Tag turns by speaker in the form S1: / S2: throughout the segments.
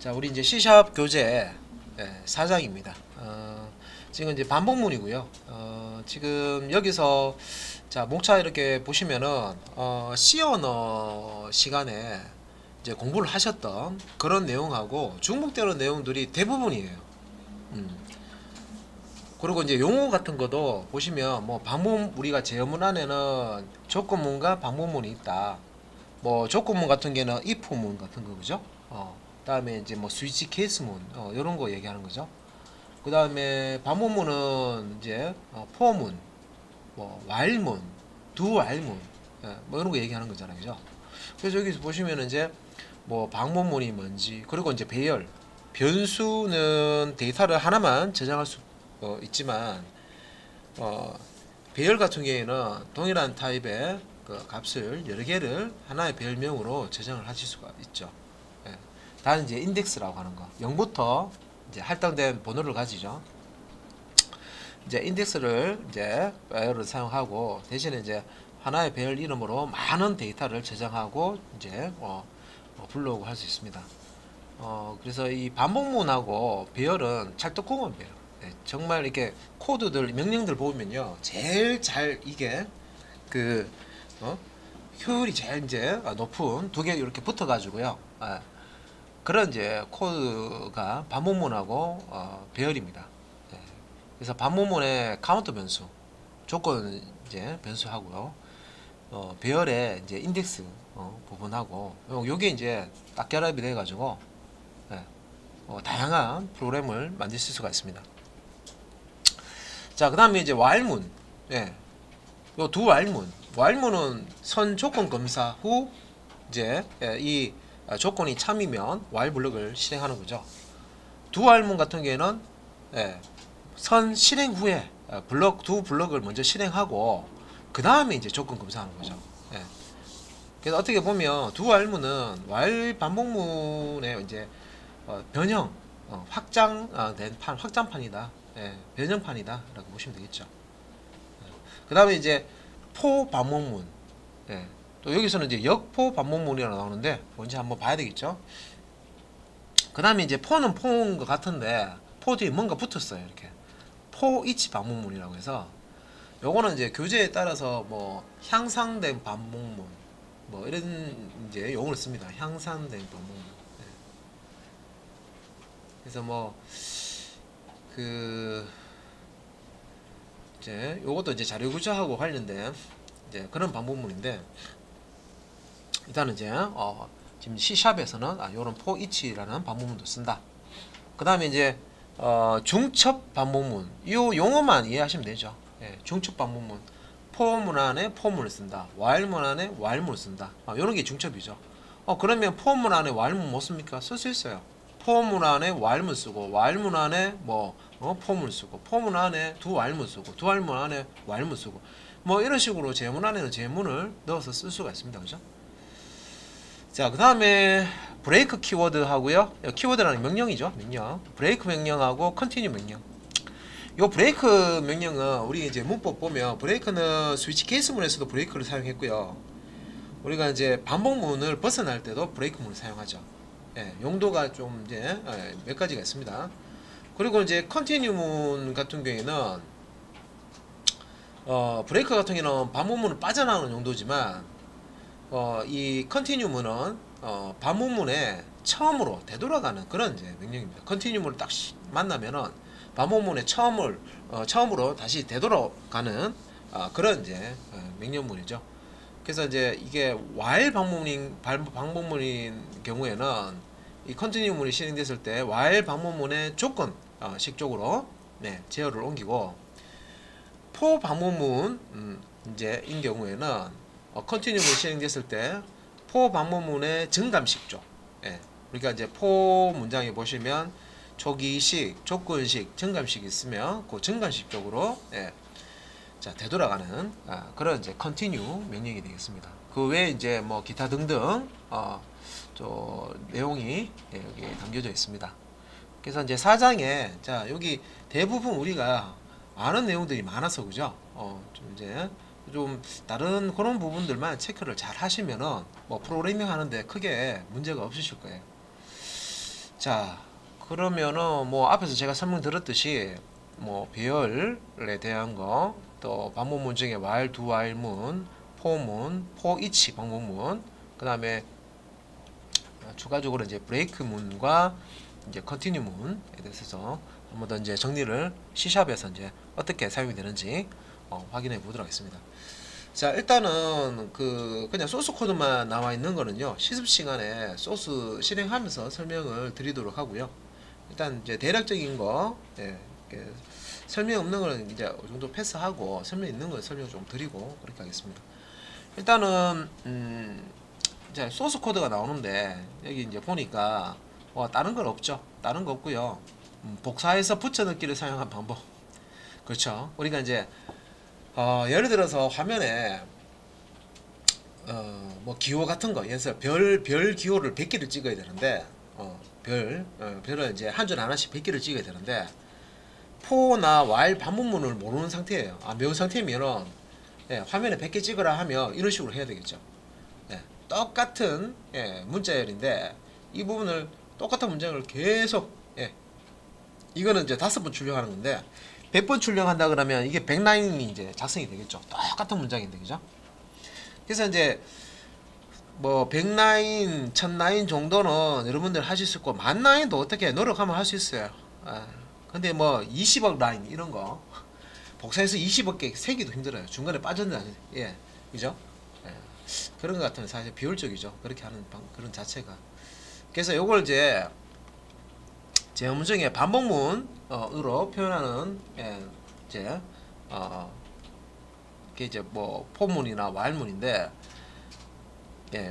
S1: 자, 우리 이제 C샵 교재 4장입니다. 지금 이제 반복문이고요. 지금 여기서 자, 목차 이렇게 보시면은 C 언어 시간에 이제 공부를 하셨던 그런 내용하고 중복되는 내용들이 대부분이에요. 그리고 이제 용어 같은 것도 보시면 뭐 방문, 우리가 제어문 안에는 조건문과 방문문이 있다. 뭐 조건문 같은 게는 if문 같은 거 그죠? 그다음에 이제 뭐 스위치 케이스문 이런 거 얘기하는 거죠. 그다음에 방문문은 이제 for문, 뭐 while문, do while문 뭐 이런 거 얘기하는 거잖아요, 그죠? 그래서 여기서 보시면 이제 뭐 방문문이 뭔지, 그리고 이제 배열, 변수는 데이터를 하나만 저장할 수 있지만 배열 같은 경우에는 동일한 타입의 그 값을 여러 개를 하나의 배열명으로 저장을 하실 수가 있죠. 다른 이제 인덱스라고 하는 거, 0부터 이제 할당된 번호를 가지죠. 이제 인덱스를 이제 배열을 사용하고 대신에 이제 하나의 배열 이름으로 많은 데이터를 저장하고 이제 불러오고 할 수 있습니다. 그래서 이 반복문하고 배열은 찰떡궁합 배열. 정말 이렇게 코드들, 명령들 보면요, 제일 잘 이게 그 효율이 제일 이제 높은 두 개 이렇게 붙어 가지고요. 그런 이제 코드가 반복문하고 배열입니다. 그래서 반복문의 카운터 변수, 조건 이제 변수하고요. 배열의 이제 인덱스 부분하고 요게 이제 딱 결합이 돼 가지고 다양한 프로그램을 만드실 수가 있습니다. 자, 그 다음에 이제 while문, 요 두 while문은 선 조건 검사 후 이제 이 조건이 참이면 while 블럭을 실행하는 거죠. 두 while문 같은 경우에는 선 실행 후에 두 블럭을 먼저 실행하고 그 다음에 이제 조건 검사하는 거죠. 그래서 어떻게 보면 두 while문은 while 반복문의 이제 변형, 확장된 확장판이다. 변형판이다 라고 보시면 되겠죠. 그 다음에 이제 포 반복문, 또 여기서는 이제 역포 반복문이라고 나오는데 뭔지 한번 봐야 되겠죠. 그 다음에 이제 포는 포인 것 같은데 포 뒤에 뭔가 붙었어요. 이렇게 포 이치 반복문이라고 해서 요거는 이제 교재에 따라서 뭐 향상된 반복문 뭐 이런 이제 용어를 씁니다. 향상된 반복문. 그래서 뭐 이제 요것도 이제 자료 구조하고 관련된 이제 그런 반복문인데, 일단은 이제 지금 C샵에서는 요런 for each라는 반복문도 쓴다. 그 다음에 이제 중첩 반복문, 요 용어만 이해하시면 되죠. 중첩 반복문, for문 안에 for문을 쓴다, while문 안에 while문을 쓴다. 요런 게 중첩이죠. 그러면 for문 안에 while문 못 씁니까? 쓸 수 있어요. for문 안에 while문 쓰고, while문 안에 뭐 for문 쓰고, for문 안에 do while문 쓰고, do while문 안에 while문 쓰고, 뭐 이런 식으로 제문 안에는 제문을 넣어서 쓸 수가 있습니다. 그죠? 자, 그 다음에 브레이크 키워드 하고요. 키워드라는 명령이죠. 명령. 브레이크 명령하고 컨티뉴 명령. 요 브레이크 명령은 우리 이제 문법 보면 브레이크는 스위치 케이스문에서도 브레이크를 사용했고요. 우리가 이제 반복문을 벗어날 때도 브레이크문을 사용하죠. 용도가 좀 이제 몇 가지가 있습니다. 그리고 이제 컨티뉴문 같은 경우에는 브레이크 같은 경우는 반복문을 빠져나오는 용도지만 이 컨티뉴문은 반복문에 처음으로 되돌아가는 그런 이제 명령입니다. 컨티뉴문을 딱 만나면은 반복문에 처음으로 다시 되돌아가는 그런 이제 명령문이죠. 그래서 이제 이게 while 방법문인 경우에는 이 컨티뉴문이 실행됐을 때 while 방법문의 조건 식적으로 제어를 옮기고, for 방법문 이제 인 경우에는 컨티뉴문이 실행됐을 때 for 방법문의 증감식조, 그러니까 이제 for 문장에 보시면 초기식, 조건식, 증감식이 있으면 그 증감식 쪽으로 자, 되돌아가는 그런 이제 continue 명령이 되겠습니다. 그 외에 이제 뭐 기타 등등 내용이 여기 담겨져 있습니다. 그래서 이제 4장에 자, 여기 대부분 우리가 아는 내용들이 많아서 그죠? 좀 이제 좀 다른 그런 부분들만 체크를 잘 하시면은 뭐 프로그래밍 하는데 크게 문제가 없으실 거예요. 자, 그러면은 뭐 앞에서 제가 설명드렸듯이 뭐 배열에 대한 거, 또 반복문 중에 while, do, while문, for문, for each 반복문, 그 다음에 추가적으로 이제 break문과 이제 continue문에 대해서 한번 더 이제 정리를 C샵에서 이제 어떻게 사용이 되는지 확인해 보도록 하겠습니다. 자, 일단은 그냥 소스 코드만 나와 있는 거는요, 시습 시간에 소스 실행하면서 설명을 드리도록 하고요. 일단 이제 대략적인 거, 설명 없는 거는 이제 어느 정도 패스하고 설명 있는 거 설명 좀 드리고 그렇게 하겠습니다. 일단은 이제 소스 코드가 나오는데 여기 이제 보니까 다른 건 없죠. 다른 거 없고요. 복사해서 붙여넣기를 사용한 방법. 그렇죠. 우리가 이제 예를 들어서 화면에 뭐 기호 같은 거, 예를 들어서 별 기호를 100개를 찍어야 되는데 별을 이제 한 줄 하나씩 100개를 찍어야 되는데 for나 while 반복문을 모르는 상태예요. 매운 상태면은 화면에 100개 찍으라 하면 이런 식으로 해야 되겠죠. 똑같은 문자열인데 이 부분을 똑같은 문장을 계속 이거는 이제 5번 출력하는 건데 100번 출력한다 그러면 이게 100라인이 이제 작성이 되겠죠. 똑같은 문장인데, 그죠? 그래서 이제 뭐 100라인, 1000라인 정도는 여러분들 하실 수 있고, 10,000라인도 어떻게 노력하면 할 수 있어요. 근데 뭐 20억 라인 이런 거 복사해서 20억 개 세기도 힘들어요. 중간에 빠졌는데, 그죠? 그런 것 같으면 사실 비효율적이죠. 그렇게 하는 그런 자체가. 그래서 요걸 이제 제 업무 중에 반복문으로 표현하는 이제 이게 뭐 포문이나 while문인데,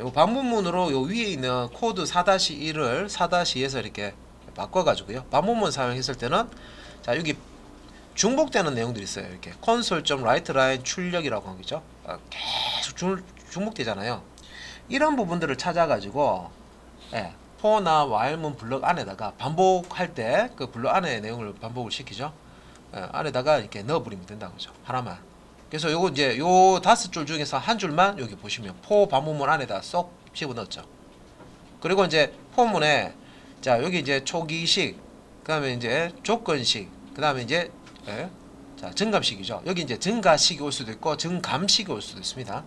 S1: 요 반복문으로 요 위에 있는 코드 4-1을 4-2에서 이렇게 바꿔가지고요. 반복문 사용했을 때는 자, 여기 중복되는 내용들이 있어요. 이렇게 console.writeLine 출력이라고 한 거죠. 계속 중복되잖아요. 이런 부분들을 찾아가지고 for나 while문 블럭 안에다가 반복할 때 그 블럭 안에 내용을 반복을 시키죠. 안에다가 이렇게 넣어버리면 된다는 거죠. 하나만. 그래서 요거 이제 요 5줄 중에서 한 줄만 여기 보시면 for 반복문 안에다 쏙 집어넣었죠. 그리고 이제 for문에 자, 여기 이제 초기식, 그 다음에 이제 조건식, 그 다음에 이제 자, 증감식이죠. 여기 이제 증가식이 올 수도 있고 증감식이 올 수도 있습니다.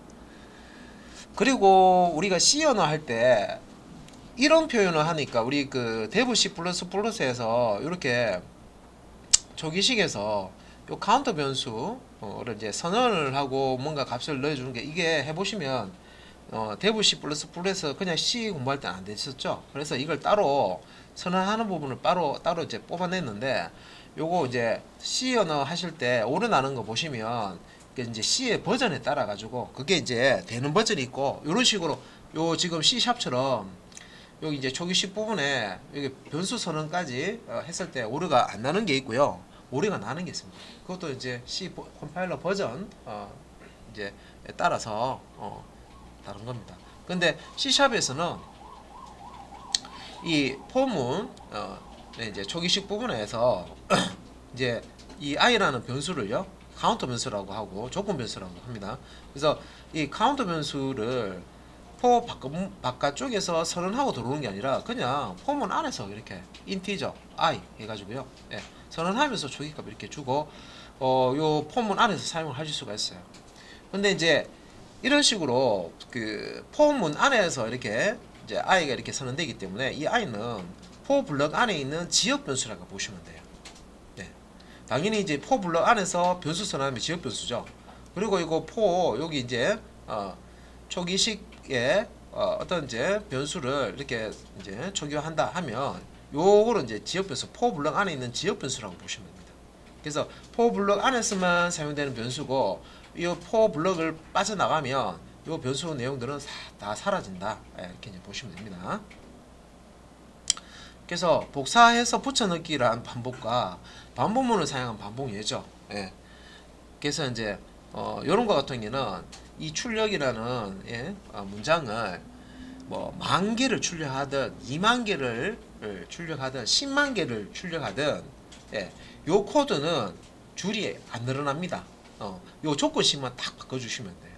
S1: 그리고 우리가 C 언어 할 때 이런 표현을 하니까 우리 그 데브 C++에서 이렇게 초기식에서 요 카운터 변수를 이제 선언을 하고 뭔가 값을 넣어주는 게, 이게 해보시면 데브 C++에서 그냥 C 공부할 때는 안 됐었죠. 그래서 이걸 따로 선언하는 부분을 따로 이제 뽑아냈는데, 요거 이제 C 언어 하실 때 오류나는 거 보시면 이제 C의 버전에 따라 가지고 그게 이제 되는 버전이 있고, 요런 식으로 요 지금 C샵처럼 여기 이제 초기식 부분에 여기 변수 선언까지 했을 때 오류가 안 나는 게 있고요. 오류가 나는 게 있습니다. 그것도 이제 C 컴파일러 버전 이제 따라서 다른 겁니다. 근데 C샵에서는 이 포문 이제 초기식 부분에서 이제 이 i라는 변수를요, 카운터 변수라고 하고 조건 변수라고 합니다. 그래서 이 카운터 변수를 포 바깥쪽에서 선언하고 들어오는 게 아니라 그냥 포문 안에서 이렇게 인티저 i 해가지고요, 선언하면서 초기값 이렇게 주고 요 포문 안에서 사용을 하실 수가 있어요. 근데 이제 이런 식으로 그 포문 안에서 이렇게 이제 i가 이렇게 선언되기 때문에 이 i는 포 블럭 안에 있는 지역 변수라고 보시면 돼요. 당연히 이제 포 블럭 안에서 변수 선언하면 지역 변수죠. 그리고 이거 포 여기 이제 초기식에 어떤 이제 변수를 이렇게 이제 초기화한다 하면 요거는 이제 지역 변수, 포 블럭 안에 있는 지역 변수라고 보시면 됩니다. 그래서 포 블럭 안에서만 사용되는 변수고, 이 포 블럭을 빠져나가면 요 변수 내용들은 다 사라진다, 이렇게 이제 보시면 됩니다. 그래서 복사해서 붙여넣기란 반복과 반복문을 사용한 반복예죠. 그래서 이제 이런 거 같은 경우는 이 출력이라는 문장을 뭐 10,000개를 출력하든 20,000개를 출력하든 100,000개를 출력하든 요 코드는 줄이 안 늘어납니다. 요 조건식만 딱 바꿔주시면 돼요.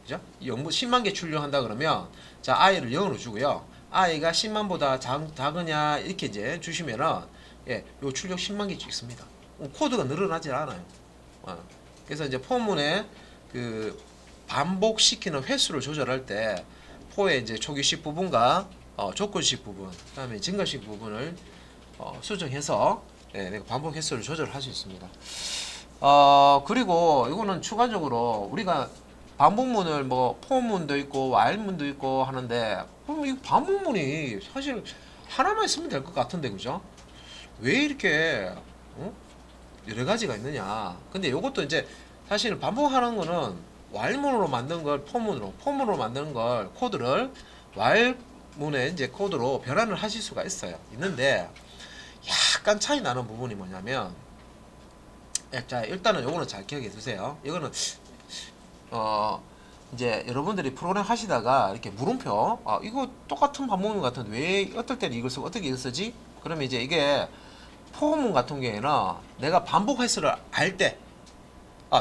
S1: 그죠? 100,000개 출력한다 그러면 자, i를 0으로 주고요. i가 10만보다 작으냐 이렇게 이제 주시면은 예, 요 출력 10만 개 찍습니다. 코드가 늘어나질 않아요. 그래서 이제 포문에 그 반복시키는 횟수를 조절할 때 포의 이제 초기식 부분과 조건식 부분, 그다음에 증가식 부분을 수정해서 예, 반복 횟수를 조절할 수 있습니다. 그리고 이거는 추가적으로 우리가 반복문을 뭐 포문도 있고 while문도 있고 하는데 그럼 이 반복문이 사실 하나만 있으면 될 것 같은데 그죠? 왜 이렇게 여러 가지가 있느냐? 근데 이것도 이제 사실 반복하는 거는 while문으로 만든 걸 포문으로 만드는 걸 코드를 while문의 이제 코드로 변환을 하실 수가 있는데 약간 차이 나는 부분이 뭐냐면 자 일단은 요거는 잘 기억해 두세요. 이거는 이제 여러분들이 프로그램 하시다가 이렇게 물음표 이거 똑같은 반복문 같은데 왜 어떨 때는 이걸 쓰고 어떻게 이걸 쓰지? 그러면 이제 이게 포문 같은 경우에는 내가 반복 횟수를 알 때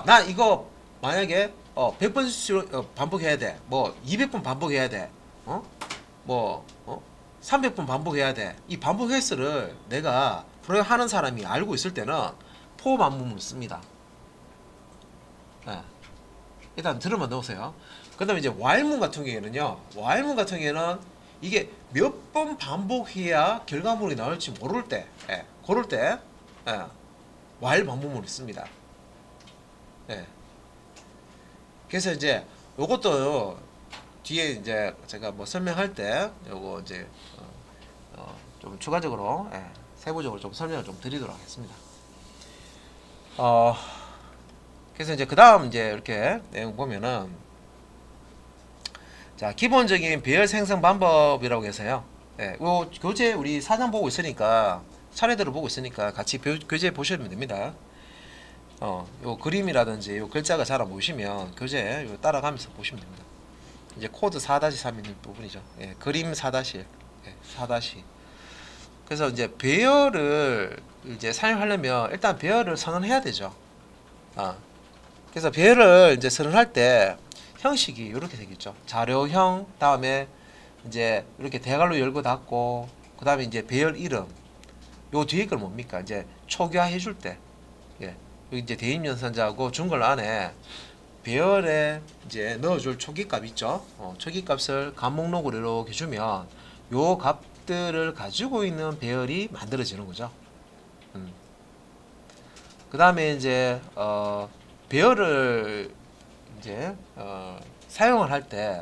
S1: 나 이거 만약에 100번 반복해야 돼. 뭐 200번 반복해야 돼. 뭐 300번 반복해야 돼. 이 반복 횟수를 내가 프로그램 하는 사람이 알고 있을 때는 포 반복문을 씁니다. 네. 일단 들으면 넣으세요. 그 다음에 이제 while문 같은 경우에는요. while문 같은 경우에는 이게 몇 번 반복해야 결과물이 나올지 모를 때 그럴 때 while 반복문을 씁니다. 그래서 이제 요것도 뒤에 이제 제가 뭐 설명할 때 요거 이제 좀 추가적으로 세부적으로 좀 설명을 좀 드리도록 하겠습니다. 그래서 이제 그 다음 이제 이렇게 내용 보면은 자 기본적인 배열 생성 방법이라고 해서요. 요 교재 우리 사전 보고 있으니까 차례대로 보고 있으니까 같이 교재 보시면 됩니다. 요 그림이라든지 요 글자가 잘 안 보이시면 교재 요 따라가면서 보시면 됩니다. 이제 코드 4-3 있는 부분이죠. 그림 4-1, 4-. 그래서 이제 배열을 이제 사용하려면 일단 배열을 선언해야 되죠. 그래서 배열을 이제 선언할 때 형식이 이렇게 되겠죠. 자료형 다음에 이제 이렇게 대괄호 열고 닫고 그 다음에 이제 배열 이름 요 뒤에 걸 뭡니까? 이제 초기화해 줄 때 여기 이제 대입 연산자하고 중괄호 안에 배열에 이제 넣어줄 초기값 있죠. 초기값을 값목록으로 이렇게 주면 요 값들을 가지고 있는 배열이 만들어지는 거죠. 그 다음에 이제 배열을 이제 사용을 할 때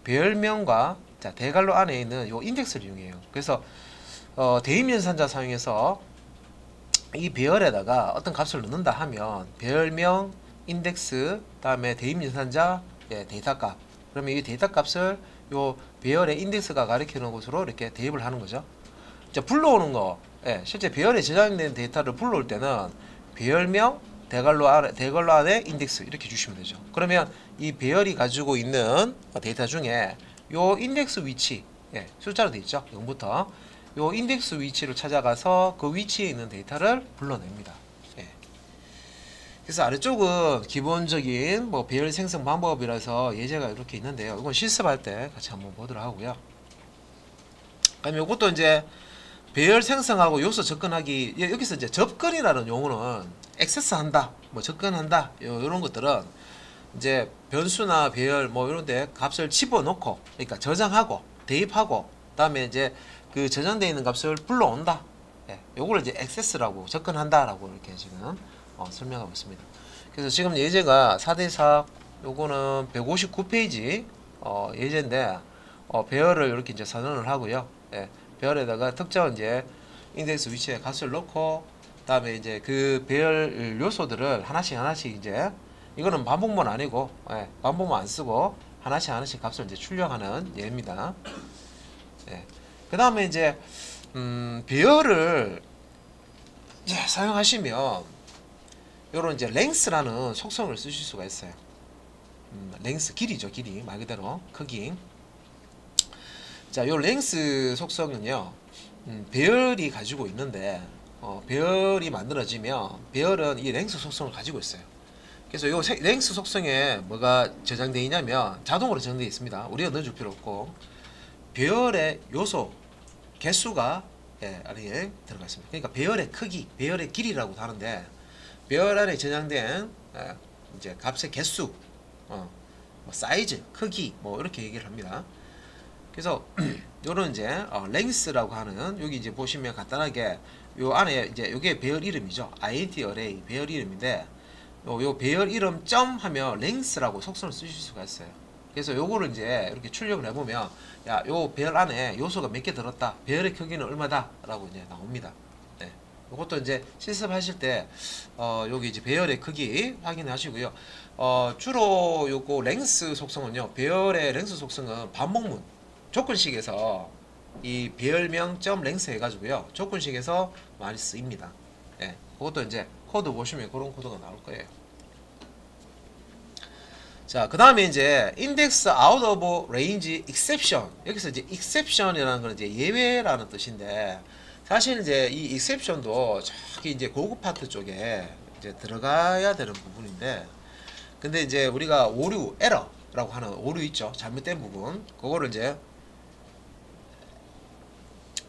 S1: 배열명과 대괄호 안에 있는 요 인덱스를 이용해요. 그래서 대입 연산자 사용해서 이 배열에다가 어떤 값을 넣는다 하면 배열명, 인덱스, 다음에 대입 연산자, 데이터 값. 그러면 이 데이터 값을 요 배열의 인덱스가 가리키는 곳으로 이렇게 대입을 하는 거죠. 이제 불러오는 거, 실제 배열에 저장된 데이터를 불러올 때는 배열명, 대괄호 안에 인덱스 이렇게 주시면 되죠. 그러면 이 배열이 가지고 있는 데이터 중에 요 인덱스 위치, 숫자로 되어 있죠. 0부터 요 인덱스 위치를 찾아가서 그 위치에 있는 데이터를 불러냅니다. 그래서 아래쪽은 기본적인 뭐 배열 생성 방법이라서 예제가 이렇게 있는데요. 이건 실습할 때 같이 한번 보도록 하고요. 그다음에 이것도 이제 배열 생성하고 요소 접근하기 여기서 이제 접근이라는 용어는 액세스한다, 뭐 접근한다 이런 것들은 이제 변수나 배열 뭐 이런데 값을 집어넣고 그러니까 저장하고 대입하고 그다음에 이제 그 저장되어 있는 값을 불러온다. 요걸 이제 액세스라고 접근한다라고 이렇게 지금 설명하고 있습니다. 그래서 지금 예제가 4대4 요거는 159페이지 예제인데 배열을 이렇게 이제 선언을 하고요. 배열에다가 특정 이제 인덱스 위치에 값을 넣고 그다음에 이제 그 배열 요소들을 하나씩 이제 이거는 반복문 아니고 반복문 안 쓰고 하나씩 값을 이제 출력하는 예입니다. 그 다음에 이제 배열을 이제 사용하시면 요런 이제 랭스라는 속성을 쓰실 수가 있어요. 랭스 길이죠, 길이 말 그대로 크기. 자, 요 랭스 속성은요, 배열이 가지고 있는데 배열이 만들어지면 배열은 이 랭스 속성을 가지고 있어요. 그래서 요 랭스 속성에 뭐가 저장되어 있냐면 자동으로 저장되어 있습니다. 우리가 넣어줄 필요 없고 배열의 요소 개수가 안에 들어가 있습니다. 그러니까 배열의 크기, 배열의 길이라고 하는데 배열 안에 저장된 이제 값의 개수, 뭐 사이즈, 크기 뭐 이렇게 얘기를 합니다. 그래서 요런 이제 length라고 하는 여기 이제 보시면 간단하게 요 안에 이제 요게 배열 이름이죠. int array 배열 이름인데 요 배열 이름 점 하면 length라고 속성을 쓰실 수가 있어요. 그래서 요거를 이제 이렇게 출력을 해보면 야, 요 배열 안에 요소가 몇 개 들었다. 배열의 크기는 얼마다 라고 이제 나옵니다. 네. 요것도 이제 실습하실 때 여기 이제 배열의 크기 확인하시고요. 주로 요거 length 속성은요. 배열의 length 속성은 반복문 조건식에서 이 배열명 점 length 해가지고요. 조건식에서 많이 쓰입니다. 네. 그것도 이제 코드 보시면 그런 코드가 나올 거예요. 자, 그 다음에 이제 index out of range exception. 여기서 이제 exception이라는 건 이제 예외라는 뜻인데, 사실 이제 이 exception도 저기 이제 고급 파트 쪽에 이제 들어가야 되는 부분인데, 근데 이제 우리가 오류, 에러라고 하는 오류 있죠. 잘못된 부분. 그거를 이제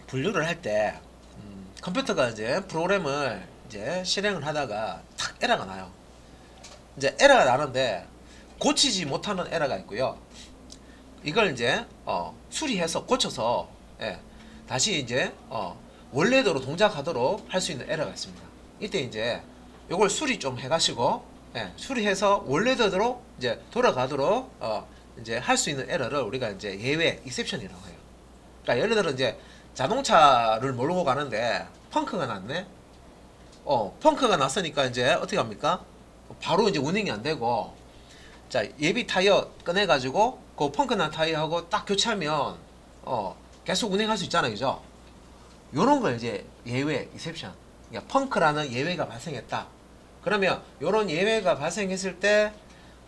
S1: 분류를 할 때, 컴퓨터가 이제 프로그램을 이제 실행을 하다가 탁 에러가 나요. 이제 에러가 나는데, 고치지 못하는 에러가 있고요. 이걸 이제 수리해서 고쳐서 다시 이제 원래대로 동작하도록 할 수 있는 에러가 있습니다. 이때 이제 요걸 수리 좀 해가시고 수리해서 원래대로 이제 돌아가도록 이제 할 수 있는 에러를 우리가 이제 예외 exception이라고 해요. 그러니까 예를 들어 이제 자동차를 몰고 가는데 펑크가 났네. 펑크가 났으니까 이제 어떻게 합니까? 바로 이제 운행이 안 되고, 자, 예비 타이어 꺼내가지고 그 펑크 난 타이어하고 딱 교체하면 계속 운행할 수 있잖아요, 그죠? 요런 걸 이제 예외, exception. 그러니까 펑크라는 예외가 발생했다. 그러면 요런 예외가 발생했을 때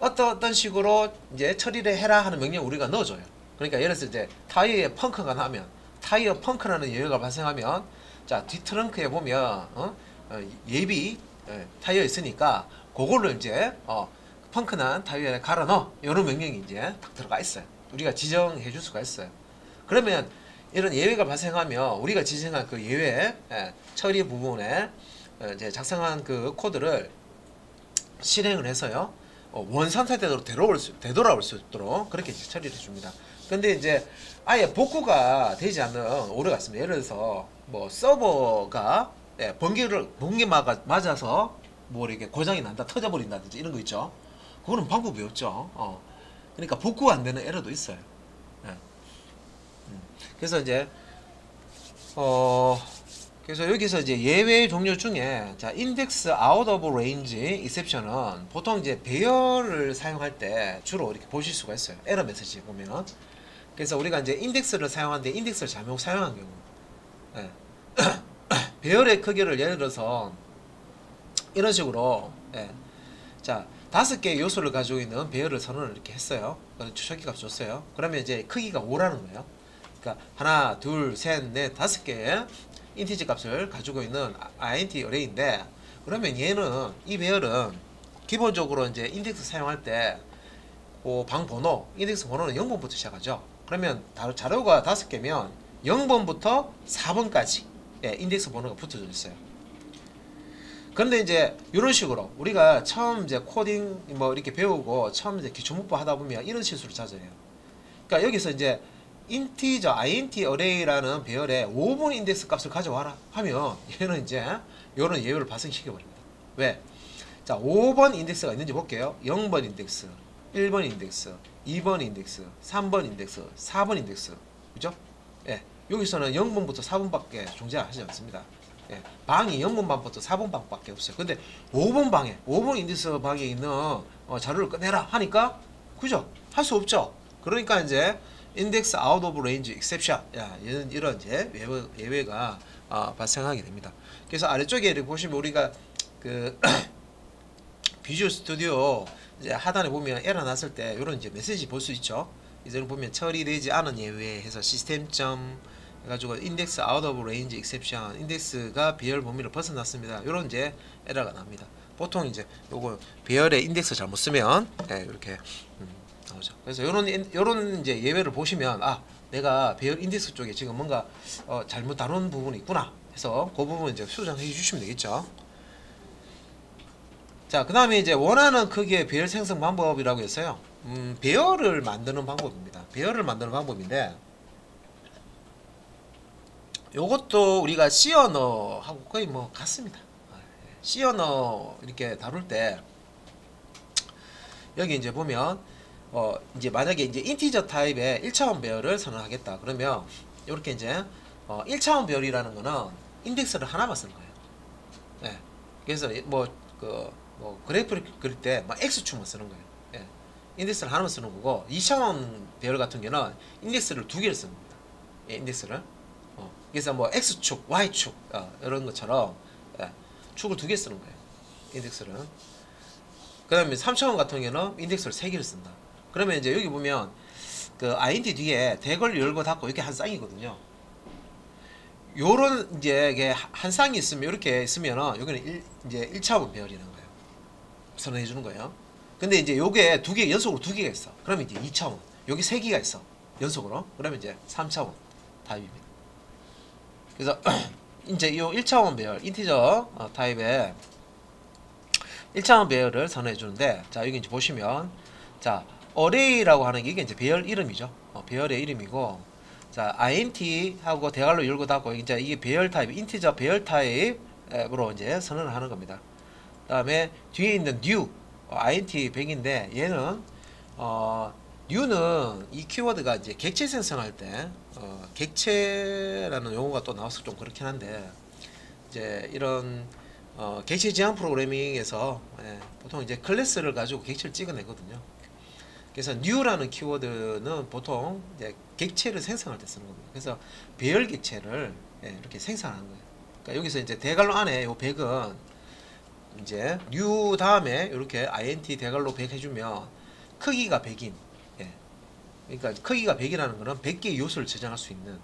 S1: 어떤 식으로 이제 처리를 해라 하는 명령 우리가 넣어줘요. 그러니까 예를 들어서 이제 타이어에 펑크가 나면, 타이어 펑크라는 예외가 발생하면, 자, 뒷 트렁크에 보면 예비 타이어 있으니까 그걸로 이제 펑크난 타이어에 갈아 넣어. 이런 명령이 이제 딱 들어가 있어요. 우리가 지정해 줄 수가 있어요. 그러면 이런 예외가 발생하면 우리가 지정한 그 예외 처리 부분에 이제 작성한 그 코드를 실행을 해서요. 원산 상태로 되돌아올 수 있도록 그렇게 처리를 해줍니다. 근데 이제 아예 복구가 되지 않는 오류가 있습니다. 예를 들어서 뭐 서버가 번개 맞아서 뭐 이렇게 고장이 난다, 터져버린다든지 이런 거 있죠. 그거는 방법이 없죠. 그러니까 복구가 안 되는 에러도 있어요. 그래서 이제 그래서 여기서 이제 예외 종류 중에 자, index out of range exception은 보통 이제 배열을 사용할 때 주로 이렇게 보실 수가 있어요. 에러 메시지 보면은. 그래서 우리가 이제 인덱스를 사용하는데 인덱스를 잘못 사용한 경우, 배열의 크기를 예를 들어서 이런 식으로, 자, 5개의 요소를 가지고 있는 배열을 선언을 이렇게 했어요. 추적기 값 줬어요. 그러면 이제 크기가 5라는 거예요. 그러니까 하나, 둘, 셋, 넷, 5개의 인티지 값을 가지고 있는 int array인데, 그러면 얘는 이 배열은 기본적으로 이제 인덱스 사용할 때 그 방 번호, 인덱스 번호는 0번부터 시작하죠. 그러면 자료가 5개면 0번부터 4번까지 인덱스 번호가 붙어져 있어요. 그런데 이제 이런 식으로 우리가 처음 이제 코딩 뭐 이렇게 배우고 처음 이제 기초문법 하다 보면 이런 실수를 자주 해요. 그러니까 여기서 이제 인티저 int array라는 배열에 5번 인덱스 값을 가져와라 하면 얘는 이제 이런 예외를 발생시켜 버립니다. 왜? 자, 5번 인덱스가 있는지 볼게요. 0번 인덱스, 1번 인덱스, 2번 인덱스, 3번 인덱스, 4번 인덱스. 그죠? 여기서는 0번부터 4번밖에 존재하지 않습니다. 방이 0번 방부터 4번 방밖에 없어요. 근데 5번 방에 5번 인덱스 방에 있는 자료를 꺼내라 하니까 그죠? 할 수 없죠. 그러니까 이제 index out of range exception, 이런 이제 예외가 발생하게 됩니다. 그래서 아래쪽에 이렇게 보시면 우리가 그 비주얼 스튜디오 이제 하단에 보면 에러 났을 때 이런 이제 메시지 볼 수 있죠. 이제 보면 처리되지 않은 예외해서 시스템점 해가지고 index out of range exception, 인덱스가 배열 범위를 벗어났습니다. 이런 이제 에러가 납니다. 보통 이제 요거 배열의 인덱스 잘못 쓰면 이렇게 나오죠. 그래서 요런 이제 예외를 보시면 내가 배열 인덱스 쪽에 지금 뭔가 잘못 다룬 부분이 있구나 해서 그 부분 이제 수정해 주시면 되겠죠. 자, 그 다음에 이제 원하는 크기의 배열 생성 방법이라고 했어요. 배열을 만드는 방법입니다. 배열을 만드는 방법인데, 요것도 우리가 C 언어하고 거의 뭐 같습니다. C 언어 이렇게 다룰 때 여기 이제 보면 이제 만약에 이제 인티저 타입의 1차원 배열을 선언하겠다 그러면 이렇게 이제 1차원 배열이라는 거는 인덱스를 하나만 쓰는 거예요. 네. 그래서 뭐 그래프를 그릴 때 막 X축만 쓰는 거예요. 예. 인덱스를 하나만 쓰는 거고 2차원 배열 같은 경우는 인덱스를 두 개를 쓰는 겁니다. 예, 인덱스를. 그래서 뭐 X축, Y축 이런 것처럼 예, 축을 두 개 쓰는 거예요. 인덱스를. 그 다음에 3차원 같은 경우는 인덱스를 세 개를 쓴다. 그러면 이제 여기 보면 그 int 뒤에 대괄호 열고 닫고 이렇게 한 쌍이거든요. 요런 이제 이게 한 쌍이 있으면 이렇게 있으면은 여기는 이제 1차원 배열이라는 거예요. 선언해 주는 거예요. 근데 이제 요게 두 개 연속으로 두 개가 있어. 그러면 이제 2차원. 여기 세 개가 있어. 연속으로. 그러면 이제 3차원 타입입니다. 그래서 이제 요 1차원 배열 인티저 타입의 1차원 배열을 선언해 주는데, 자 여기 이제 보시면 자 어레이라고 하는 게 이게 이제 배열 이름이죠. 배열의 이름이고, 자 int 하고 대괄호 열고 닫고 이제 이게 배열 타입 인티저 배열 타입으로 이제 선언을 하는 겁니다. 그다음에 뒤에 있는 new int 100인데 얘는 new는 이 키워드가 이제 객체 생성할 때 객체라는 용어가 또 나와서 좀 그렇긴 한데, 이제 이런 객체 지향 프로그래밍에서 보통 이제 클래스를 가지고 객체를 찍어내거든요. 그래서 new라는 키워드는 보통 이제 객체를 생성할 때 쓰는 겁니다. 그래서 배열 객체를 이렇게 생성하는 거예요. 그러니까 여기서 이제 대괄호 안에 요 100은 이제 new 다음에 이렇게 int 대괄호 100 해주면 크기가 100인, 그러니까 크기가 100이라는 거는 100개의 요소를 저장할 수 있는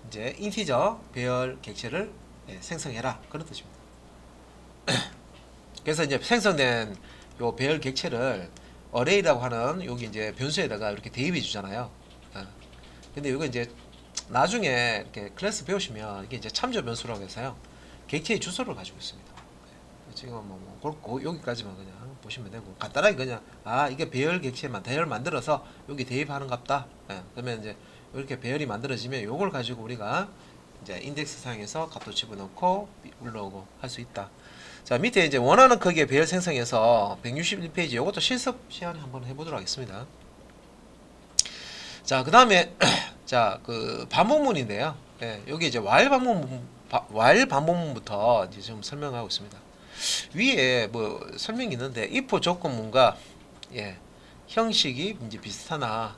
S1: 이제 인티저 배열 객체를 생성해라 그런 뜻입니다. 그래서 이제 생성된 요 배열 객체를 어레이라고 하는 여기 이제 변수에다가 이렇게 대입해 주잖아요. 근데 이거 이제 나중에 이렇게 클래스 배우시면 이게 이제 참조 변수라고 해서요, 객체의 주소를 가지고 있습니다. 지금 뭐 여기까지만 그냥 보시면 되고, 간단하게 그냥 이게 배열 객체만 배열 만들어서 여기 대입하는갑다. 그러면 이제 이렇게 배열이 만들어지면 요걸 가지고 우리가 이제 인덱스 상에서 값도 집어넣고 불러오고 할 수 있다. 자 밑에 이제 원하는 크기의 배열 생성해서 161페이지 요것도 실습 시간에 한번 해보도록 하겠습니다. 자 그 다음에 자 그 반복문인데요. 여기 이제 while 반복문부터 이제 좀 설명하고 있습니다. 위에 뭐 설명이 있는데 if 조건문과 형식이 이제 비슷하나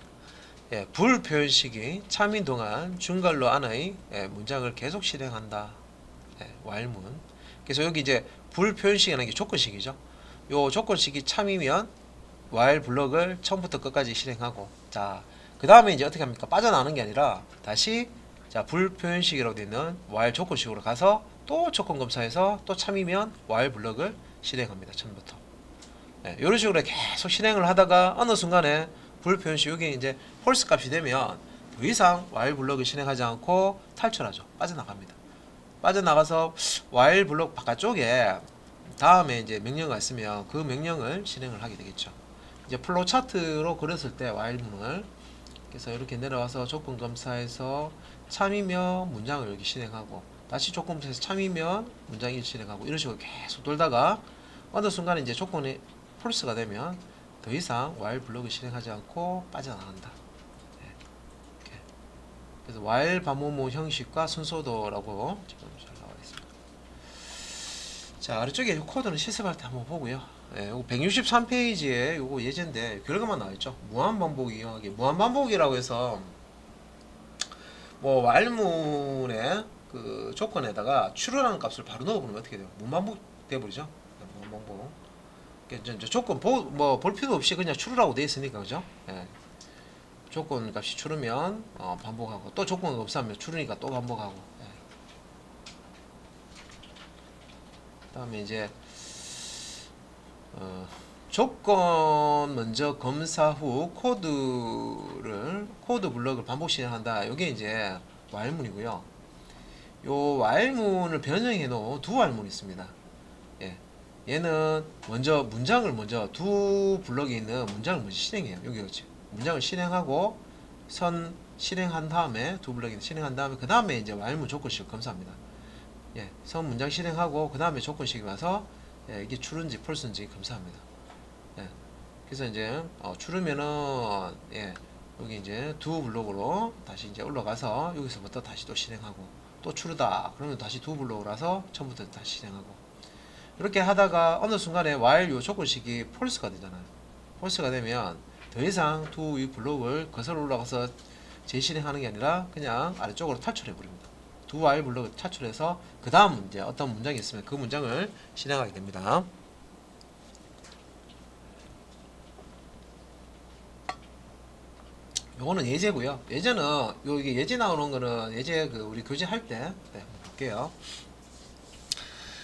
S1: 불표현식이 참인 동안 중괄호 안의 문장을 계속 실행한다. while문. 그래서 여기 이제 불표현식이라는 게 조건식이죠. 요 조건식이 참이면 while 블럭을 처음부터 끝까지 실행하고, 자 그 다음에 이제 어떻게 합니까? 빠져나가는 게 아니라 다시 자 불표현식이라고 되어 있는 while 조건식으로 가서 또 조건 검사해서 또 참이면 while 블럭을 실행합니다. 처음부터. 이런 식으로 계속 실행을 하다가 어느 순간에 불표현식 여기 이제 false 값이 되면 더 이상 while 블럭을 실행하지 않고 탈출하죠. 빠져나갑니다. 빠져나가서 while 블록 바깥쪽에 다음에 이제 명령어가 있으면 그 명령을 실행을 하게 되겠죠. 이제 플로우 차트로 그렸을 때 while문을 그래서 이렇게 내려와서 조건 검사해서 참이면 문장을 여기 실행하고, 다시 조건 검사해서 참이면 문장을 실행하고, 이런 식으로 계속 돌다가 어느 순간에 이제 조건이 false가 되면 더 이상 while 블록을 실행하지 않고 빠져나간다. 이렇게. 그래서 while 반복문 형식과 순서도라고 지금 잘 나와 있습니다. 자 아래쪽에 코드는 실습할 때 한번 보고요. 요거 163페이지에 요거 예제인데 결과만 나와있죠. 무한반복 이용하기. 무한반복이라고 해서 뭐 while문의 그 조건에다가 true라는 값을 바로 넣어보면 어떻게 돼요? 무한반복 돼버리죠. 무한반복. 이제 조건 볼 필요 없이 그냥 true라고 돼 있으니까, 그죠? 조건 값이 true면 반복하고, 또 조건 없으면 true니까 또 반복하고. 그 다음에 이제 조건 먼저 검사 후 코드 블럭을 반복 실행한다. 이게 이제 while문이고요. 요 while문을 변형해 놓은 두 while문이 있습니다. 예. 얘는 먼저 두 블럭에 있는 문장을 먼저 실행해요. 여기 그렇지. 문장을 실행하고 선 실행한 다음에 두 블럭에 실행한 다음에 그 다음에 이제 while문 조건식을 검사합니다. 예. 선 문장 실행하고 그 다음에 조건식이 와서 예, 이게 true인지 false인지 검사합니다. 예. 그래서 이제 true면은 예, 여기 이제 두 블록으로 다시 이제 올라가서 여기서부터 다시 또 실행하고 또 true다 그러면 다시 두 블록으로 와서 처음부터 다시 실행하고 이렇게 하다가 어느 순간에 while 요 조건식이 false가 되잖아요. false가 되면 더 이상 두 이 블록을 거슬러 올라가서 재실행하는 게 아니라 그냥 아래쪽으로 탈출해 버립니다. 두 while 블록을 탈출해서 그 다음 문제 어떤 문장이 있으면 그 문장을 실행하게 됩니다. 요거는 예제고요. 예제는 여기 예제 나오는 거는 예제 우리 교재 할 때 네, 볼게요.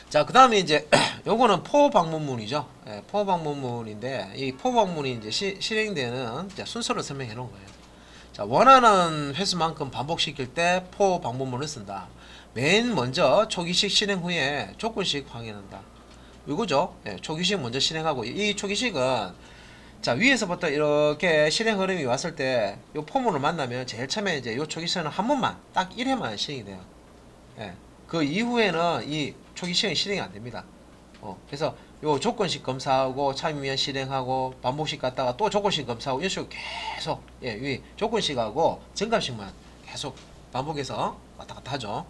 S1: 자, 그 다음에 이제 요거는 포 방문문이죠. 예, 포 방문문인데 이 포 방문이 이제 실행되는 순서를 설명해 놓은 거예요. 자, 원하는 횟수만큼 반복시킬 때 포 방문문을 쓴다. 맨 먼저 초기식 실행 후에 조건식 확인한다. 이거죠. 예, 초기식 먼저 실행하고 이 초기식은 자, 위에서부터 이렇게 실행 흐름이 왔을 때 요 포문을 만나면 제일 처음에 이제 요 초기식은 한 번만 딱 1회만 실행이 돼요. 예. 그 이후에는 이 초기식은 실행이 안 됩니다. 그래서 요 조건식 검사하고 참이면 실행하고 반복식 갔다가 또 조건식 검사하고 이런 식으로 계속 예, 이 조건식하고 증감식만 계속 반복해서 왔다 갔다 하죠.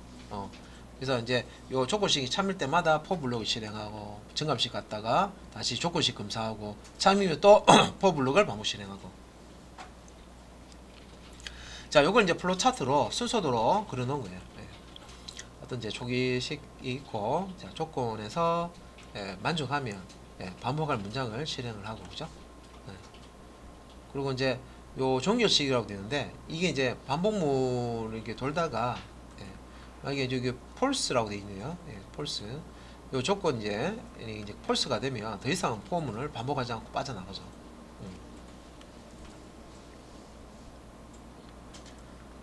S1: 그래서 이제 요 조건식이 참일 때마다 포 블록을 실행하고 증감식 갔다가 다시 조건식 검사하고 참이면 또 포 블록을 반복 실행하고. 자, 요걸 이제 플로 차트로 순서대로 그려 놓은 거예요. 예. 어떤 이제 초기식이 있고 자, 조건에서 예, 만족하면 예, 반복할 문장을 실행을 하고 그죠? 예. 그리고 이제 요 종료식이라고 되는데 이게 이제 반복문을 이렇게 돌다가 이게 저기 폴스라고 되어 있네요. 예, 폴스. 요 조건 이제 폴스가 되면 더 이상 포문을 반복하지 않고 빠져나가죠.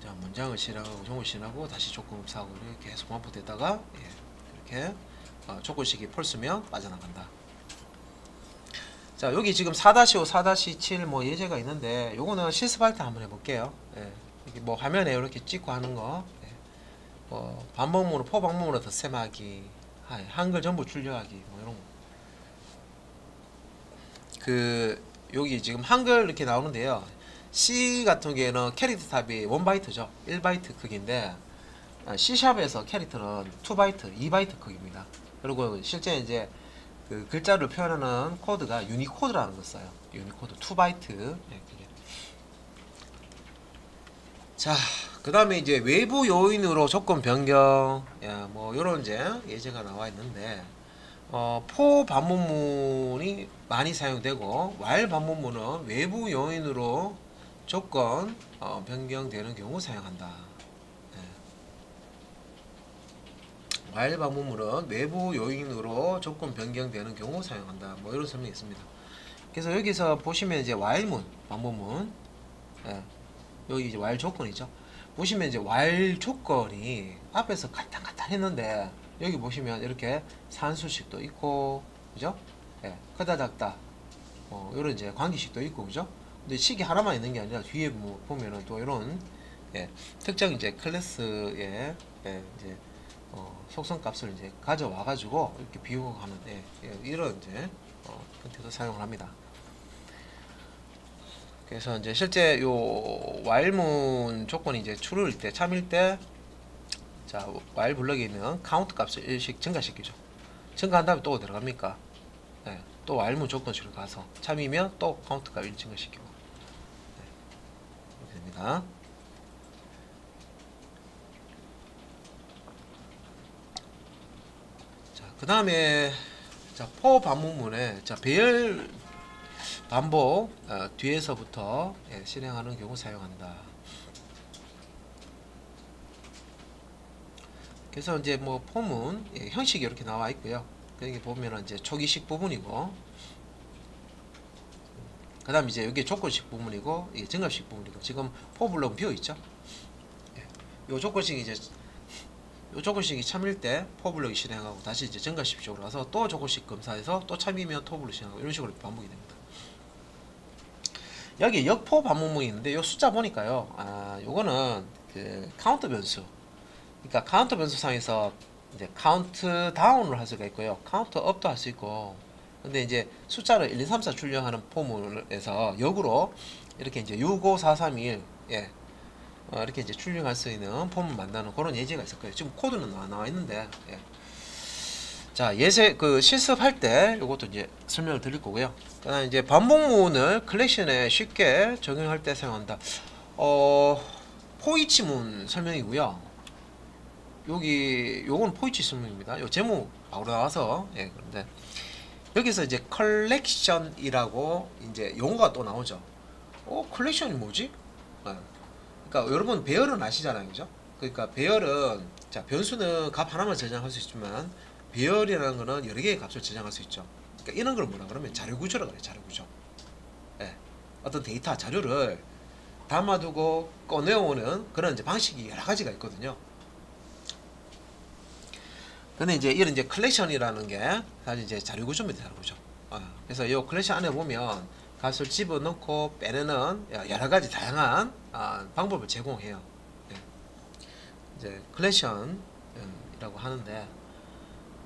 S1: 자, 문장을 실행하고 종을 실행하고 다시 조건 검사하고 이렇게 계속 반복되다가 예, 이렇게 조건식이 폴스면 빠져나간다. 자, 여기 지금 4-5, 4-7 뭐 예제가 있는데 요거는 실습할 때 한번 해볼게요. 예, 이게 뭐 화면에 이렇게 찍고 하는 거. 반복문으로 포방문으로 덧셈하기 한글 전부 출력하기 뭐 이런 거. 여기 지금 한글 이렇게 나오는데요. C 같은 경우에는 캐릭터 탑이 1바이트죠. 1바이트 크기인데 C샵에서 캐릭터는 2바이트, 2바이트 크기입니다. 그리고 실제 이제 그 글자를 표현하는 코드가 유니코드라는 걸 써요. 유니코드 2바이트. 네, 그게. 자, 그 다음에 이제 외부 요인으로 조건 변경, 뭐 요런 이제 예제가 나와 있는데 포 반복문이 많이 사용되고 while 반복문은 외부 요인으로 조건 변경되는 경우 사용한다. while 반복문은 외부 요인으로 조건 변경되는 경우 사용한다. 뭐 이런 설명이 있습니다. 그래서 여기서 보시면 이제 while문 반복문, 여기 이제 while 조건이죠. 보시면 이제 while 조건이 앞에서 간단간단 했는데 여기 보시면 이렇게 산수식도 있고 그죠? 예, 크다 작다 이런 이제 관계식도 있고 그죠? 근데 식이 하나만 있는 게 아니라 뒤에 뭐 보면은 또 이런 특정 이제 클래스의 이제 속성 값을 이제 가져와 가지고 이렇게 비용하는 이런 이제 형태도 사용을 합니다. 그래서 이제 실제 요 while문 조건이 이제 true일 때 참일 때 자, while 블럭에 있는 count 값을 일씩 증가시키죠. 증가한 다음에 또 들어갑니까? 네, 또 while문 조건식으로 가서 참이면 또 count 값을 증가시키고 이렇게 됩니다. 자, 그 다음에 자, for 반복문에 자, 배열 반복 뒤에서부터 실행하는 경우 사용한다. 그래서 이제 뭐 폼은 형식이 이렇게 나와 있고요. 여기 보면은 이제 초기식 부분이고 그 다음 이제 여기 조건식 부분이고 이게 정답식 부분이고 지금 포블럭은 비어 있죠. 요 조건식 이제 요 조건식이 참일 때 포블럭이 실행하고 다시 이제 정답식 쪽으로 가서 또 조건식 검사해서 또 참이면 토블럭 실행하고 이런 식으로 반복이 됩니다. 여기 역포 반복문이 있는데 요 숫자 보니까요. 요거는 그 카운트 변수. 그러니까 카운트 변수 상에서 이제 카운트 다운을 할 수가 있고요. 카운트 업도 할 수 있고. 근데 이제 숫자를 1, 2, 3, 4 출력하는 포물에서 역으로 이렇게 이제 6, 5, 4, 3, 1 예. 이렇게 이제 출력할 수 있는 폼을 만드는 그런 예제가 있을 거예요. 지금 코드는 나와 있는데, 예. 자, 예제 그 실습할 때 이것도 이제 설명을 드릴 거고요. 그다음 이제 반복문을 컬렉션에 쉽게 적용할 때 사용한다. 포이치문 설명이고요. 여기 요건 포이치 설명입니다. 요 제목 바로 나와서 예, 그런데 여기서 이제 컬렉션이라고 이제 용어가 또 나오죠. 컬렉션이 뭐지? 그러니까 여러분 배열은 아시잖아요, 그죠? 그러니까 배열은 자 변수는 값 하나만 저장할 수 있지만 배열이라는 거는 여러 개의 값을 저장할 수 있죠. 그러니까 이런 걸 뭐라 그러면 자료 구조라고 그래요, 자료 구조. 예, 어떤 데이터 자료를 담아두고 꺼내오는 그런 이제 방식이 여러 가지가 있거든요. 근데 이제 이런 이제 컬렉션이라는 게 사실 이제 자료 구조입니다, 자료 구조. 그래서 이 컬렉션 안에 보면 값을 집어넣고 빼내는 여러 가지 다양한 방법을 제공해요. 네. 이제 컬렉션이라고 하는데,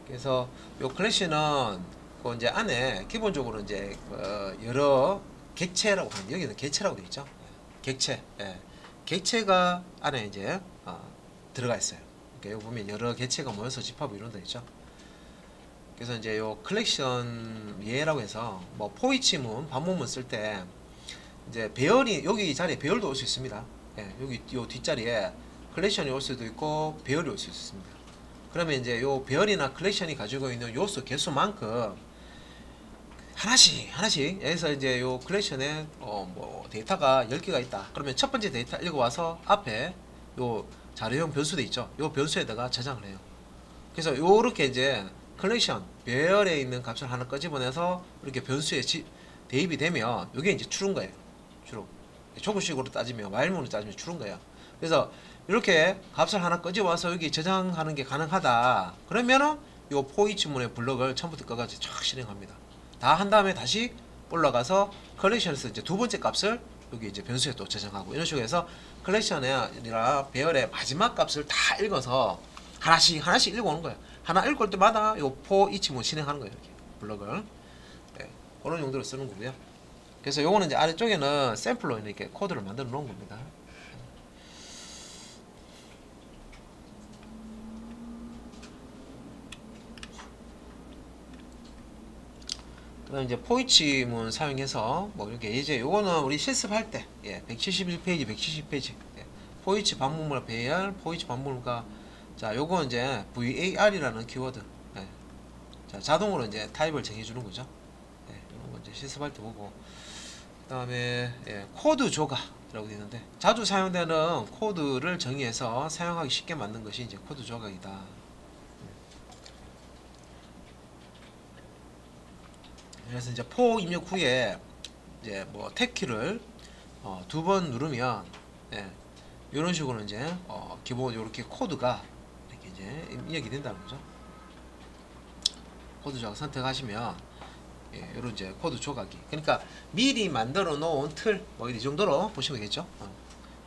S1: 그래서 이 컬렉션은 그 이제 안에 기본적으로 이제 여러 객체라고 하는 여기는 객체라고 되어 있죠. 객체, 예. 객체가 안에 이제 들어가 있어요. 그러니까 여기 보면 여러 객체가 모여서 집합을 이룬다 있죠. 그래서 이제 요 컬렉션 예라고 해서 뭐 포이치문, 반복문 쓸 때 이제 배열이 여기 자리에 배열도 올 수 있습니다. 예, 여기 요 뒷자리에 컬렉션이 올 수도 있고 배열이 올 수 있습니다. 그러면 이제 요 배열이나 컬렉션이 가지고 있는 요소 개수만큼 하나씩 여기서 이제 요 컬렉션에 뭐 데이터가 10개가 있다. 그러면 첫 번째 데이터 읽어와서 앞에 요 자료형 변수도 있죠. 요 변수에다가 저장을 해요. 그래서 요렇게 이제 컬렉션 배열에 있는 값을 하나 끄집어내서 이렇게 변수에 대입이 되면 이게 이제 추른 거예요. 추루. 조금씩으로 따지면 와일문으로 따지면 추른 거예요. 그래서 이렇게 값을 하나 끄집어와서 여기 저장하는 게 가능하다. 그러면은 요 포이치문의 블럭을 처음부터 끝까지 쫙 실행합니다. 다 한 다음에 다시 올라가서 컬렉션에서 이제 두 번째 값을 여기 이제 변수에 또 저장하고 이런 식으로 해서 컬렉션이나 배열의 마지막 값을 다 읽어서 하나씩 읽어오는 거예요. 하나 읽을 때마다 요 포이치문 실행하는 거예요. 이렇게 블럭을. 네, 그런 용도로 쓰는 거고요. 그래서 요거는 이제 아래쪽에는 샘플로 이렇게 코드를 만들어 놓은 겁니다. 그다음 이제 포이치문 사용해서 뭐 이렇게 이제 요거는 우리 실습할 때 171페이지, 170페이지 포이치 반복문과 배열, 포이치 반복문과 자 요거 이제 VAR이라는 키워드 자 자동으로 이제 타입을 정해주는 거죠. 이런 거 이제 실습할 때 보고 그다음에 코드 조각이라고 되어 있는데 자주 사용되는 코드를 정의해서 사용하기 쉽게 만든 것이 이제 코드 조각이다. 그래서 이제 포 입력 후에 이제 뭐 탭키를 두 번 누르면 이런 식으로 이제 기본 이렇게 코드가 이렇게 이제 입력이 된다는 거죠. 코드 조각 선택하시면 이런 이제 코드 조각이 그러니까 미리 만들어 놓은 틀 뭐 이 정도로 보시면 되겠죠.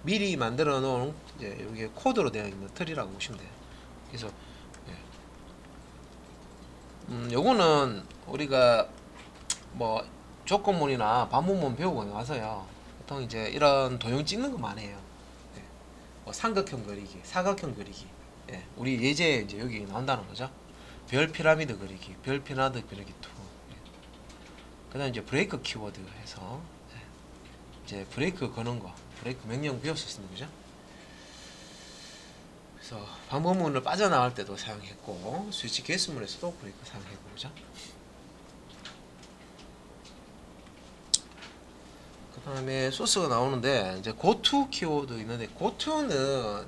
S1: 미리 만들어 놓은 이제 이게 코드로 되어 있는 틀이라고 보시면 돼요. 그래서 요거는 우리가 뭐 조건문이나 반복문 배우고 나서요 보통 이제 이런 도형 찍는 것만 해요. 뭐 삼각형 그리기, 사각형 그리기 우리 예제 이제 여기 나온다는 거죠. 별 피라미드 그리기, 별 피라미드 그리기 2 그 다음 이제 브레이크 키워드 해서 이제 브레이크 거는 거 브레이크 명령 배웠었습니다. 그죠? 그래서 반복문을 빠져나갈 때도 사용했고 스위치 개수문에서도 브레이크 사용했고 그죠? 그 다음에 소스가 나오는데 이제 goto 키워드 있는데 goto는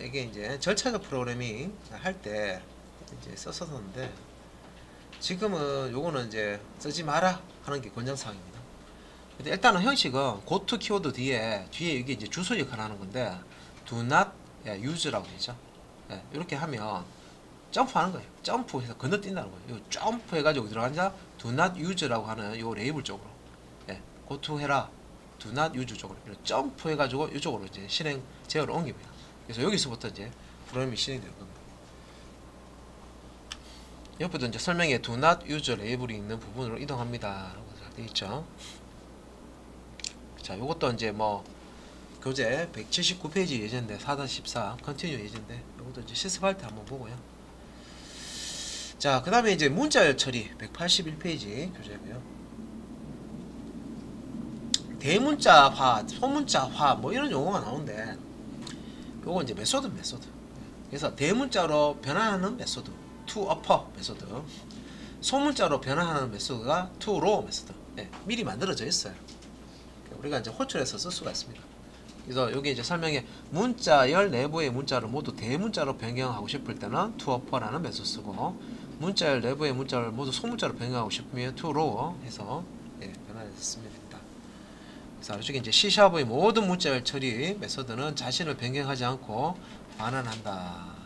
S1: 이게 이제 절차적 프로그래밍 할 때 이제 썼었는데 지금은 요거는 이제 쓰지 마라 하는 게 권장사항입니다. 근데 일단은 형식은 goto 키워드 뒤에 이게 이제 주소 역할을 하는 건데 do not use라고 되죠. 예, 이렇게 하면 점프하는 거예요. 점프해서 건너뛴다는 거예요. 요 점프해가지고 들어가자 do not use라고 하는 요 레이블 쪽으로 goto 해라 do not use 쪽으로 점프해가지고 이쪽으로 이제 실행 제어를 옮깁니다. 그래서 여기서부터 이제 프로그램이 실행되는 겁니다. 옆에도 이제 설명에 do not use 레이블이 있는 부분으로 이동합니다. 라고 되어 있죠. 자, 요것도 이제 뭐 교재 179페이지 예제인데 4-14 컨티뉴 예제인데 요것도 이제 실습할 때 한번 보고요. 자, 그 다음에 이제 문자열 처리 181페이지 교재고요. 대문자화, 소문자화 뭐 이런 용어가 나오는데 요거 이제 메소드. 그래서 대문자로 변환하는 메소드 to upper 메소드, 소문자로 변환하는 메소드가 to low 메소드. 미리 만들어져 있어요. 우리가 이제 호출해서 쓸 수가 있습니다. 그래서 여기 이제 설명에 문자열 내부의 문자를 모두 대문자로 변경하고 싶을 때는 to upper라는 메소드 쓰고, 문자열 내부의 문자를 모두 소문자로 변경하고 싶으면 to lower 해서 변환해서 쓰면 됩니다. 그래서 아래쪽에 이제 C샵의 모든 문자열 처리 메소드는 자신을 변경하지 않고 반환한다.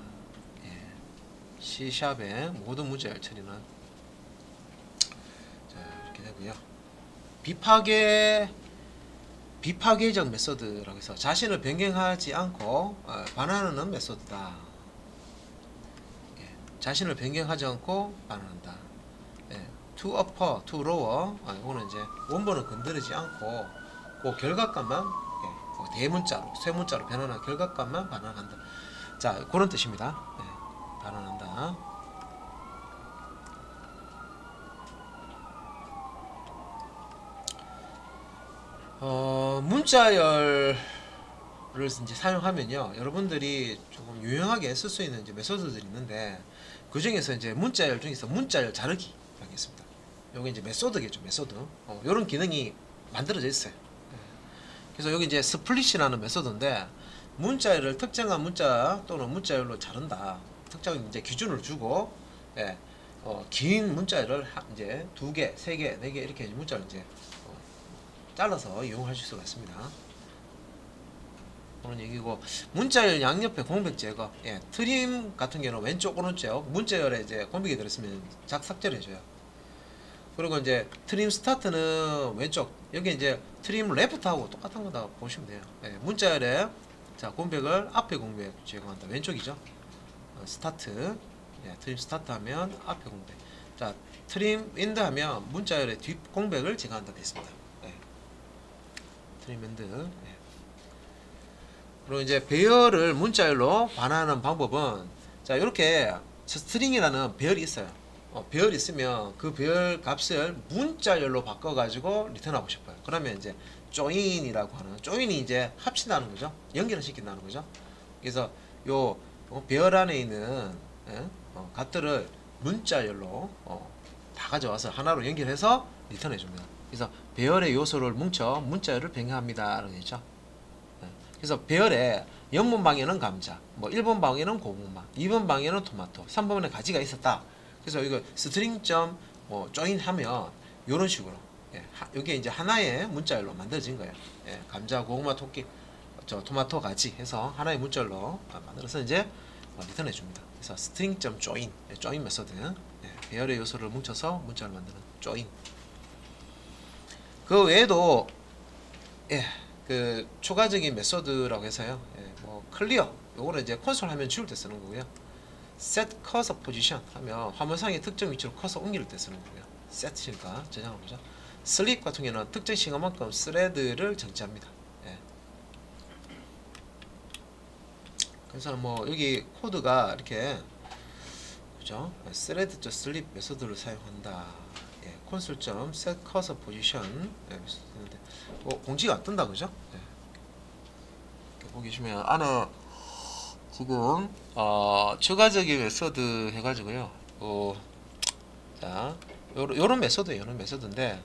S1: C샵의 모든 문자열 처리는 자, 이렇게 되고요. 비파괴적 메소드라고 해서 자신을 변경하지 않고 반환하는 메소드다. 자신을 변경하지 않고 반환한다. to upper, to lower 이거는 이제 원본은 건드리지 않고 그 결과값만 대문자로, 쇠문자로 변환한 결과값만 반환한다. 자, 그런 뜻입니다. 반환한다. 문자열을 이제 사용하면요, 여러분들이 조금 유용하게 쓸 수 있는 이제 메소드들이 있는데, 그 중에서 이제 문자열 중에서 문자열 자르기 하겠습니다. 요게 이제 메소드겠죠, 메소드. 요런 기능이 만들어져 있어요. 그래서 여기 이제 스플릿이라는 메소드인데, 문자열을 특정한 문자 또는 문자열로 자른다. 특정 이제 기준을 주고, 긴 문자열을 이제 2개, 3개, 4개 이렇게 문자를 이제 잘라서 이용하실 수가 있습니다. 그런 얘기고, 문자열 양옆에 공백 제거. 트림 같은 경우는 왼쪽 오른쪽 문자열에 이제 공백이 들었으면 삭제를 해줘요. 그리고 이제 트림 스타트는 왼쪽, 여기 이제 트림 레프트하고 똑같은 거다 보시면 돼요. 문자열에 자 공백을 앞에 공백 제거한다. 왼쪽이죠. 스타트. 트림 스타트 하면 앞에 공백. 자, 트림 엔드 하면 문자열의 뒷 공백을 제거한다 됐습니다. 트림 엔드. 그리고 이제 배열을 문자열로 반환하는 방법은, 자, 이렇게 스트링이라는 배열이 있어요. 배열이 있으면 그 배열 값을 문자열로 바꿔가지고 리턴하고 싶어요. 그러면 이제 join이라고 하는, join이 이제 합친다는 거죠. 연결을 시킨다는 거죠. 그래서 요 배열 안에 있는 값들을 문자열로 다 가져와서 하나로 연결해서 리턴해 줍니다. 그래서 배열의 요소를 뭉쳐 문자열을 변경합니다. 라고 했죠. 그래서 배열에 영문 방에는 감자, 뭐 1번 방에는 고구마, 2번 방에는 토마토, 3번에 가지가 있었다. 그래서 이거 스트링점 join 하면 이런 식으로 이게 이제 하나의 문자열로 만들어진 거예요. 감자, 고구마, 토끼, 토마토, 가지 해서 하나의 문자열로 만들어서 이제 리턴해 줍니다. 그래서 string.join, join 메소드, 배열의 요소를 뭉쳐서 문자를 만드는 join. 그 외에도 그 추가적인 메소드라고 해서요. 뭐 클리어, 요거는 이제 콘솔 화면 지울 때 쓰는 거고요. set cursor position 하면 화면상의 특정 위치로 커서 옮길 때 쓰는 거고요. set니까 저장하는 거죠. sleep 같은 경우는 특정 시간만큼 스레드를 정지합니다. 그래서 뭐 여기 코드가 이렇게 그죠? thread to sleep 메소드를 사용한다. console.set cursor position 공지가 안 뜬다 그죠? 이렇게 보시면 안에 지금 추가적인 메소드 해가지고요. 자, 요런 메소드인데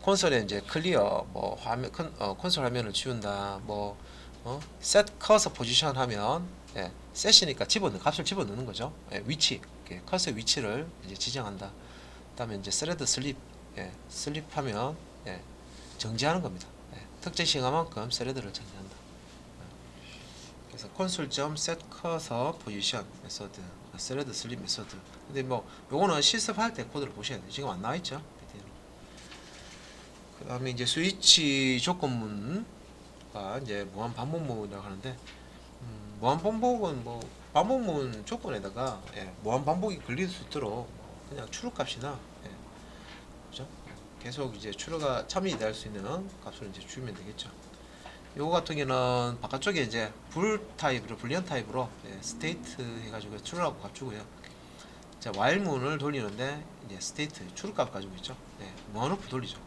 S1: 콘솔에 이제 클리어 뭐 화면 콘솔 화면을 지운다 뭐 set cursor position 하면 set이니까 값을 집어넣는 거죠. 위치 커서의 위치를 이제 지정한다. 그다음에 이제 thread sleep 예, 슬립하면 예, 정지하는 겁니다. 예, 특정 시간만큼 스레드를 정지한다. 그래서 콘솔.set 커서 포지션 메소드 스레드 슬립 메소드. 근데 뭐 요거는 실습할 때 코드를 보셔야 돼요. 지금 안 나와 있죠. 그 다음에 이제 스위치 조건문가 이제 무한 반복문이라고 하는데 무한 반복은 뭐 반복문 조건에다가 예, 무한 반복이 걸릴 수 있도록 그냥 출력값이나 예, 그죠? 계속 이제 출력가 참여이 될 수 있는 값을 이제 주면 되겠죠. 요거 같은 경우는 바깥쪽에 이제 불 타입으로 불리언 타입으로 예, 스테이트 해가지고 출력값 값 주고요. 자, while문을 돌리는데 이제 스테이트 출력값 가지고 있죠. 예, 무한루프 돌리죠.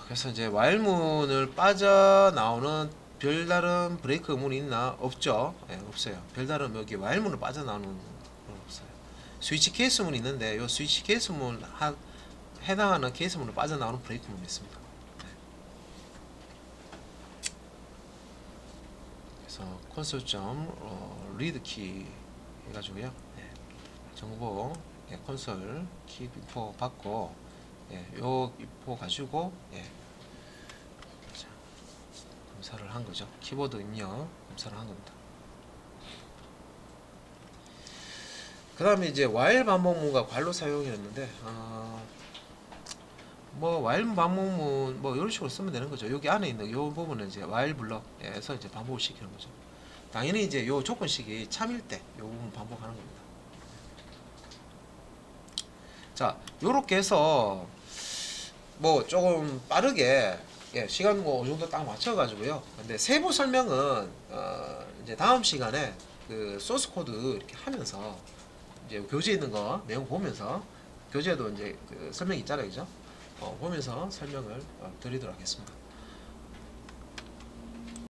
S1: 그래서 이제 while문을 빠져나오는 별다른 브레이크 문이 있나? 없죠. 예, 없어요. 별다른 여기 while문을 빠져나오는 건 없어요. 스위치 케이스문이 있는데 요 스위치 케이스문 해당하는 케이스문을 빠져나오는 브레이크 문이 있습니다. 네. 그래서 콘솔.read 키 해가지고요. 예, 정보 예, 콘솔 키 인포 받고 예, 요 인포 가지고 예, 검사를 한 거죠. 키보드 입력 검사를 한 겁니다. 그 다음에 이제 while 반복문과 괄로 사용이었는데 뭐 while 반복문 뭐 이런 식으로 쓰면 되는 거죠. 여기 안에 있는 이 부분은 이제 while 블럭에서 이제 반복을 시키는 거죠. 당연히 이제 요 조건식이 참일 때 요 부분 반복하는 겁니다. 자, 요렇게 해서 뭐 조금 빠르게 예, 시간 뭐 어느 정도 딱 맞춰가지고요. 근데 세부 설명은 이제 다음 시간에 그 소스 코드 이렇게 하면서 이제 교재에 있는 거 내용 보면서 교재에도 이제 그 설명이 있잖아요, 그죠? 보면서 설명을 드리도록 하겠습니다.